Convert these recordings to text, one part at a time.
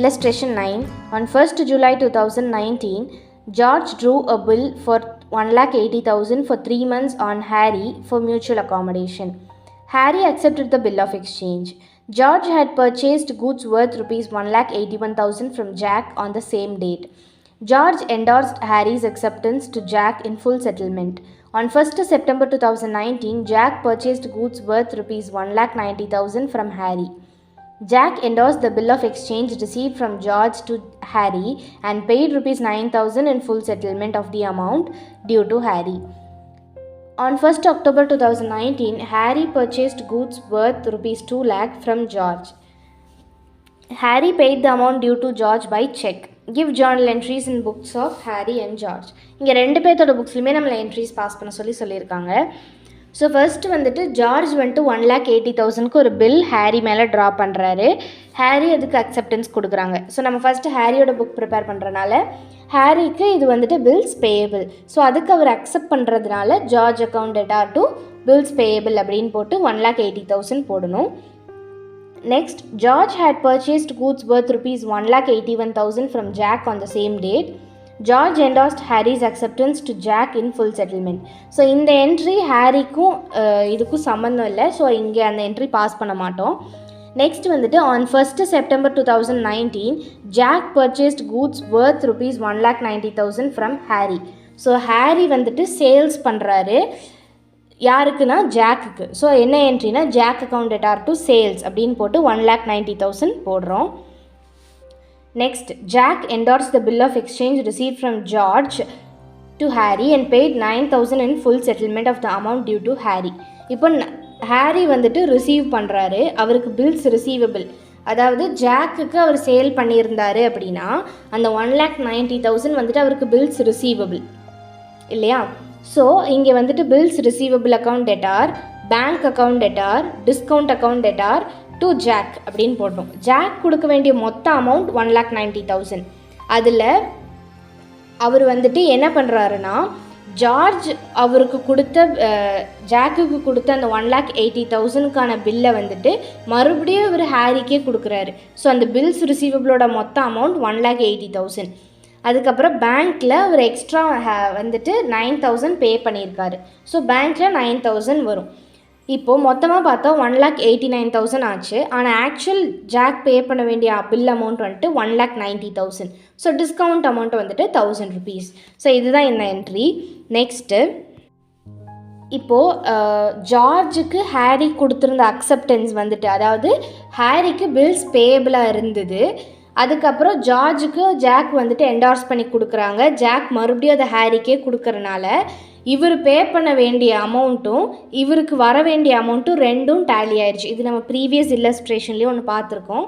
Illustration 9. On 1st July 2019, George drew a bill for 1,80,000 for 3 months on Harry for mutual accommodation. Harry accepted the bill of exchange. George had purchased goods worth Rs 1,81,000 from Jack on the same date. George endorsed Harry's acceptance to Jack in full settlement. On 1st September 2019, Jack purchased goods worth Rs 1,90,000 from Harry. Jack endorsed the bill of exchange received from George to Harry and paid Rs 9,000 in full settlement of the amount due to Harry. On 1st October 2019, Harry purchased goods worth Rs 2 lakh from George. Harry paid the amount due to George by check. Give journal entries in books of Harry and George. இங்கே ரெண்டு பேர்த்தோட புக்ஸ்லையுமே நம்மளை entries pass பண்ண சொல்லியிருக்காங்க. So first வந்துட்டு George வந்துட்டு 1,80,000க்கு ஒரு பில் ஹேரி மேலே ட்ரா பண்ணுறாரு. ஹேரி அதுக்கு அக்செப்டன்ஸ் கொடுக்குறாங்க. ஸோ நம்ம ஃபஸ்ட்டு ஹேரியோட புக் ப்ரிப்பேர் பண்ணுறதுனால ஹேரிக்கு இது வந்துட்டு பில்ஸ் பேயபிள். ஸோ அதுக்கு அவர் அக்செப்ட் பண்ணுறதுனால George account debtor to bills payable அப்படின்னு போட்டு 1,80,000 போடணும். Next, George had purchased goods worth Rs 1,81,000 from Jack on the same date. George endorsed Harry's acceptance to Jack in full settlement. So இந்த entry ஹேரிக்கும் இதுக்கும் சம்மந்தம் இல்லை. So இங்கே அந்த entry pass பண்ண மாட்டோம். நெக்ஸ்ட் வந்துட்டு on 1st September 2019, Jack purchased goods worth Rs 1,90,000 from Harry. So Harry வந்துட்டு சேல்ஸ் பண்ணுறாரு. யாருக்குன்னா ஜாக்குக்கு. ஸோ என்ன என்ட்ரினா Jack account debtor to sales அப்படின்னு போட்டு 1,90,000 போடுறோம். Next, Jack endorses the bill of exchange receive from George to Harry and paid 9,000 in full settlement of the amount due to Harry. இப்போ ஹேரி வந்துட்டு ரிசீவ் பண்ணுறாரு. அவருக்கு bills receivable, அதாவது ஜாக்குக்கு அவர் sale பண்ணியிருந்தாரு அப்படின்னா அந்த 1,90,000 வந்துட்டு அவருக்கு பில்ஸ் ரிசீவபிள் இல்லையா. ஸோ இங்கே வந்துட்டு bills receivable account debtor, bank account debtor, discount account debtor to Jack அப்படின்னு போட்டோம். ஜாக் கொடுக்க வேண்டிய மொத்த அமௌண்ட் 1,90,000. அதில் அவர் வந்துட்டு என்ன பண்ணுறாருன்னா ஜார்ஜ் அவருக்கு கொடுத்த ஜாக்குக்கு கொடுத்த அந்த 1,80,000க்கான பில்லை வந்துட்டு மறுபடியும் இவர் ஹேரிக்கே கொடுக்குறாரு. ஸோ அந்த பில்ஸ் ரிசீவபிளோட மொத்த அமௌண்ட் 1,80,000. அதுக்கப்புறம் பேங்க்கில் ஒரு எக்ஸ்ட்ரா வந்துட்டு 9,000 பே பண்ணியிருக்காரு. ஸோ பேங்க்கில் 9,000 வரும். இப்போது மொத்தமாக பார்த்தா 1,89,000 ஆச்சு. ஆனால் ஆக்சுவல் ஜாக் பே பண்ண வேண்டிய பில் அமௌண்ட் வந்துட்டு 1,90,000. ஸோ டிஸ்கவுண்ட் அமௌண்ட் வந்துட்டு 1,000 ருபீஸ். ஸோ இதுதான் இந்த என்ட்ரி. நெக்ஸ்ட்டு இப்போது ஜார்ஜுக்கு ஹேரி கொடுத்துருந்த அக்செப்டன்ஸ் வந்துட்டு, அதாவது ஹேரிக்கு பில்ஸ் பேயபிளாக இருந்தது. அதுக்கப்புறம் ஜார்ஜுக்கு ஜாக் வந்துட்டு என்டார்ஸ் பண்ணி கொடுக்குறாங்க. ஜாக் மறுபடியும் அதை ஹேரிக்கே கொடுக்கறனால இவர் பே பண்ண வேண்டிய அமௌண்ட்டும் இவருக்கு வர வேண்டிய அமௌண்ட்டும் ரெண்டும் டேலி ஆயிடுச்சு. இது நம்ம ப்ரீவியஸ் இல்லஸ்ட்ரேஷன்லேயும் ஒன்று பார்த்துருக்கோம்.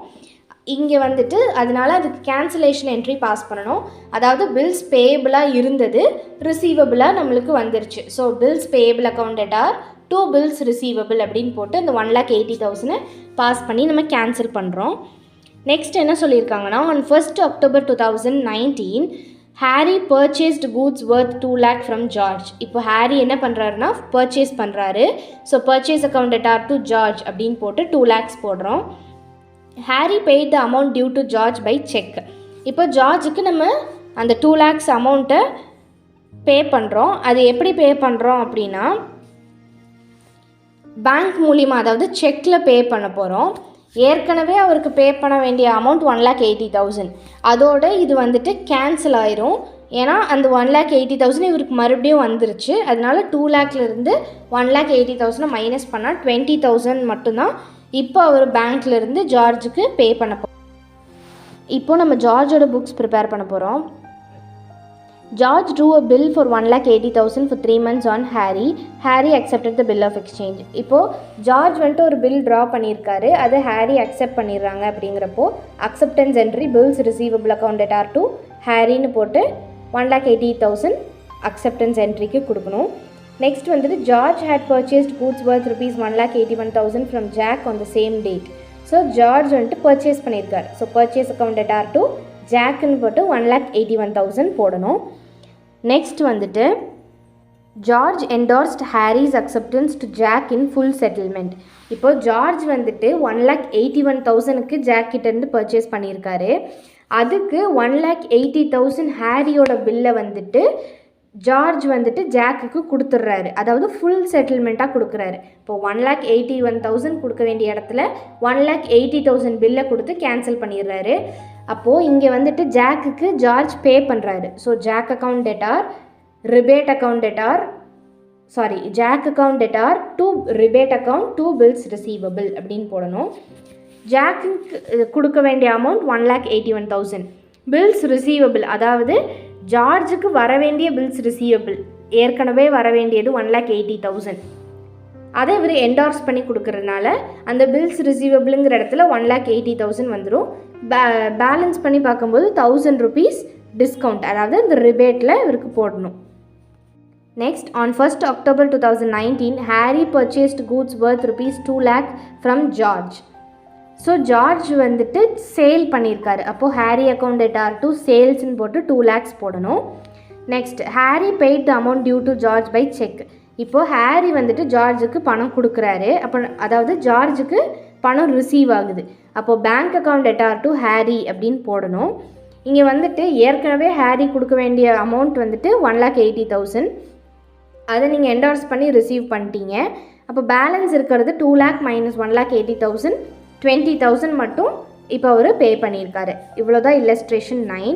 இங்கே வந்துட்டு அதனால் அதுக்கு கேன்சலேஷன் என்ட்ரி பாஸ் பண்ணணும். அதாவது பில்ஸ் பேயபிளாக இருந்தது ரிசீவபிளாக நம்மளுக்கு வந்துருச்சு. So bills payable account debtor to bills receivable அப்படின்னு போட்டு அந்த 1,80,000 பாஸ் பண்ணி நம்ம கேன்சல் பண்ணுறோம். நெக்ஸ்ட் என்ன சொல்லியிருக்காங்கன்னா on 1st October 2019, Harry purchased goods worth 2 lakh from George. இப்போ ஹேரி என்ன பண்ணுறாருன்னா பர்ச்சேஸ் பண்ணுறாரு. So purchase account debtor to George அப்படின்னு போட்டு 2 lakhs போடுறோம். Harry paid the amount due to George by cheque. இப்போ ஜார்ஜுக்கு நம்ம அந்த 2 lakhs அமௌண்ட்டை பே பண்ணுறோம். அது எப்படி பே பண்ணுறோம் அப்படின்னா பேங்க் மூலிமா, அதாவது செக்கில் பே பண்ண போகிறோம். ஏற்கனவே அவருக்கு பே பண்ண வேண்டிய அமௌண்ட் 1,80,000. அதோடு இது வந்துட்டு கேன்சல் ஆயிரும். ஏன்னா அந்த 1,80,000 இவருக்கு மறுபடியும் வந்துருச்சு. அதனால 2 lakhலேருந்து 1,80,000 மைனஸ் பண்ணால் 20,000 மட்டும்தான் இப்போ அவர் பேங்க்லேருந்து ஜார்ஜுக்கு பே பண்ண போகிறோம். இப்போ நம்ம ஜார்ஜோட புக்ஸ் ப்ரிப்பேர் பண்ண போகிறோம். George drew a bill for 1,80,000 for 3 months on Harry. Harry accepted the bill of exchange. இப்போது ஜார்ஜ் வந்துட்டு ஒரு பில் ட்ரா பண்ணியிருக்காரு. அதை ஹேரி அக்செப்ட் பண்ணிடுறாங்க. அப்படிங்கிறப்போ acceptance entry bills receivable account debtor to ஹேரின்னு போட்டு 1,80,000 அக்செப்டன்ஸ் என்ட்ரிக்கு கொடுக்கணும். நெக்ஸ்ட் வந்துட்டு George had purchased goods worth Rs 1,81,000 from Jack on the same date. So George வந்துட்டு பர்ச்சேஸ் பண்ணியிருக்காரு. So purchase account debtor to ஜாக்குன்னு போட்டு 1,81,000 போடணும். நெக்ஸ்ட் வந்துட்டு George endorsed Harry's acceptance to Jack in full settlement. இப்போ George வந்துட்டு 1,81,000க்கு jack கிட்டேருந்து பர்ச்சேஸ் பண்ணியிருக்காரு. அதுக்கு 1,80,000 ஹாரியோட பில்லை வந்துட்டு ஜார்ஜ் வந்துட்டு ஜாக்குக்கு கொடுத்துட்றாரு. அதாவது ஃபுல் செட்டில்மெண்ட்டாக கொடுக்குறாரு. இப்போ 1,81,000 கொடுக்க வேண்டிய இடத்துல 1,80,000 பில்லை கொடுத்து கேன்சல் பண்ணிடுறாரு. அப்போது இங்கே வந்துட்டு ஜாக்குக்கு ஜார்ஜ் பே பண்ணுறாரு. So Jack account debtor, rebate account debtor, Jack account debtor to rebate account to bills receivable அப்படின்னு போடணும். ஜாக்குக்கு கொடுக்க வேண்டிய அமௌண்ட் 1,81,000. பில்ஸ் ரிசீவபிள் அதாவது ஜார்ஜுக்கு வர வேண்டிய பில்ஸ் ரிசீவபிள் ஏற்கனவே வர வேண்டியது 1,80,000. அதை இவர் என்டார்ஸ் பண்ணி கொடுக்கறதுனால அந்த பில்ஸ் ரிசீவபிளுங்கிற இடத்துல 1,80,000 வந்துடும். பேலன்ஸ் பண்ணி பார்க்கும்போது 1,000 rupees டிஸ்கவுண்ட், அதாவது இந்த ரிபேட்டில் இவருக்கு போடணும். Next, on 1st October 2019, Harry purchased goods worth rupees 2 lakh from George. So George வந்துட்டு சேல் பண்ணியிருக்காரு. அப்போது ஹாரி அக்கௌண்ட் டெட்டார் டு சேல்ஸ்ன்னு போட்டு 2 lakhs போடணும். Next, Harry paid the amount due to George by cheque. இப்போது ஹாரி வந்துட்டு ஜார்ஜுக்கு பணம் கொடுக்குறாரு. அப்போ அதாவது ஜார்ஜுக்கு பணம் ரிசீவ் ஆகுது. அப்போது bank account debtor to Harry அப்படின்னு போடணும். இங்கே வந்துட்டு ஏற்கனவே ஹாரி கொடுக்க வேண்டிய அமௌண்ட் வந்துட்டு 1,80,000. அதை நீங்கள் என்டார்ஸ் பண்ணி ரிசீவ் பண்ணிட்டீங்க. அப்போ பேலன்ஸ் இருக்கிறது 2 lakh minus 1,80,000, 20,000 மட்டும் இப்போ அவர் பே பண்ணியிருக்காரு. இவ்வளோதான் இல்லஸ்ட்ரேஷன் 9.